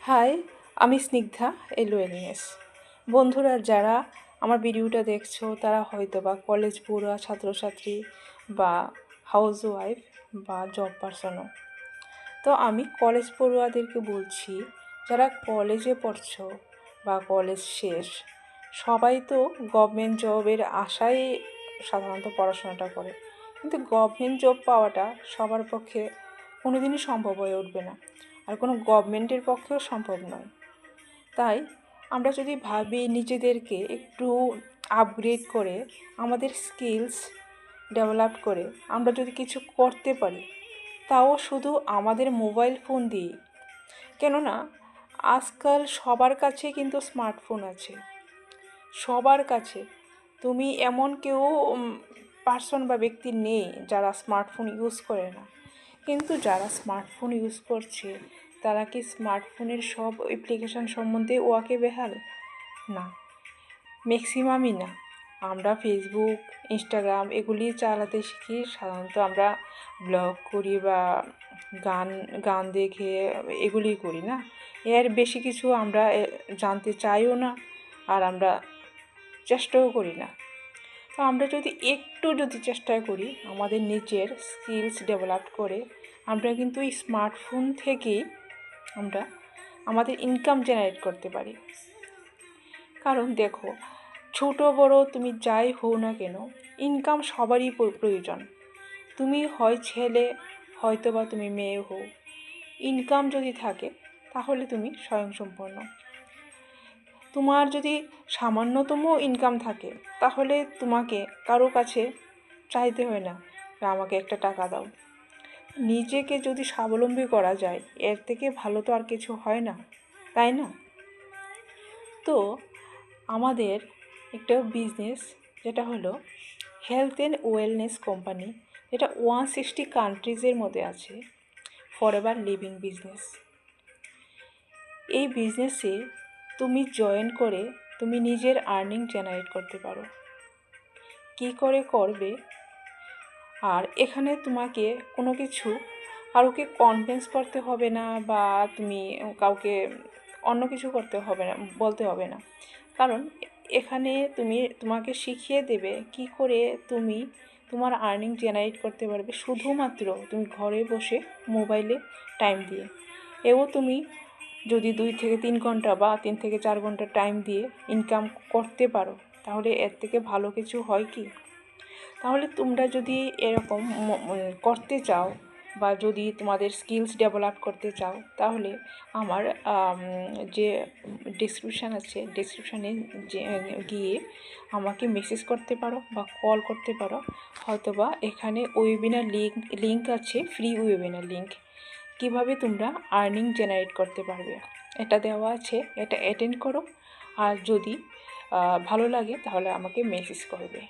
High, আমি স্নিগ্ধা এলওএনএস। বন্ধুরা, যারা আমার ভিডিওটা দেখছো তারা হয়তো বা কলেজ পড়ুয়া ছাত্রছাত্রী বা হাউসওয়াইফ বা জব পারসনও। তো আমি কলেজ পড়ুয়াদেরকে বলছি, যারা কলেজে পড়ছো বা কলেজ শেষ, সবাই তো গভর্নমেন্ট জবের আশায় সাধারণত পড়াশোনাটা করে, কিন্তু গভর্নমেন্ট জব পাওয়াটা সবার পক্ষে কোনোদিনই সম্ভব হয়ে উঠবে না, আর কোনো গভর্নমেন্টের পক্ষেও সম্ভব নয়। তাই আমরা যদি ভাবি নিজেদেরকে একটু আপগ্রেড করে, আমাদের স্কিলস ডেভেলপ করে আমরা যদি কিছু করতে পারি, তাও শুধু আমাদের মোবাইল ফোন দিয়ে। কেননা আজকাল সবার কাছে কিন্তু স্মার্টফোন আছে, সবার কাছে। তুমি এমন কেউ পার্সন বা ব্যক্তি নেই যারা স্মার্টফোন ইউজ করে না। কিন্তু যারা স্মার্টফোন ইউজ করছে, তারা কি স্মার্টফোনের সব অ্যাপ্লিকেশান সম্বন্ধে ওয়াকিবহাল? না, ম্যাক্সিমামই না। আমরা ফেসবুক, ইনস্টাগ্রাম এগুলি চালাতে শিখি। সাধারণত আমরা ব্লগ করি বা গান দেখে এগুলি করি না। এর বেশি কিছু আমরা জানতে চাইও না, আর আমরা চেষ্টাও করি না। তো আমরা যদি চেষ্টা করি আমাদের নিজের স্কিলস ডেভেলপ করে, আমরা কিন্তু এই স্মার্টফোন থেকেই আমরা আমাদের ইনকাম জেনারেট করতে পারি। কারণ দেখো, ছোট বড় তুমি যাই হও না কেন, ইনকাম সবারই প্রয়োজন। তুমি হয় ছেলে, হয়তো বা তুমি মেয়ে হও, ইনকাম যদি থাকে তাহলে তুমি স্বয়ংসম্পূর্ণ। তোমার যদি সামান্যতম ইনকাম থাকে, তাহলে তোমাকে কারো কাছে চাইতে হয় না যে আমাকে একটা টাকা দাও। নিজেকে যদি স্বাবলম্বী করা যায়, এর থেকে ভালো তো আর কিছু হয় না, তাই না? তো আমাদের একটা বিজনেস, যেটা হলো হেলথ অ্যান্ড ওয়েলনেস কোম্পানি, যেটা 160 কান্ট্রিজের মধ্যে আছে, ফরএভার লিভিং বিজনেস। এই বিজনেসে তুমি জয়েন করে তুমি নিজের আর্নিং জেনারেট করতে পারো। কী করে করবে? আর এখানে তোমাকে কোনো কিছু কাউকে কনভিন্স করতে হবে না, বা তুমি কাউকে অন্য কিছু করতে হবে না, বলতে হবে না। কারণ এখানে তোমাকে শিখিয়ে দেবে কি করে তুমি তোমার আর্নিং জেনারেট করতে পারবে, শুধুমাত্র তুমি ঘরে বসে মোবাইলে টাইম দিয়ে। তুমি যদি 2 থেকে 3 ঘন্টা বা 3 থেকে 4 ঘন্টা টাইম দিয়ে ইনকাম করতে পারো, তাহলে এর থেকে ভালো কিছু হয় কি? তাহলে তোমরা যদি এরকম করতে চাও, বা যদি তোমাদের স্কিলস ডেভেলপ করতে চাও, তাহলে আমার যে ডেসক্রিপশান আছে, ডেসক্রিপশানে গিয়ে আমাকে মেসেজ করতে পারো বা কল করতে পারো। হয়তোবা এখানে ওয়েবিনার লিঙ্ক আছে, ফ্রি ওয়েবিনার লিঙ্ক, কিভাবে তোমরা আর্নিং জেনারেট করতে পারবে, এটা দেওয়া আছে। এটা অ্যাটেন্ড করো, আর যদি ভালো লাগে তাহলে আমাকে মেসেজ করবে।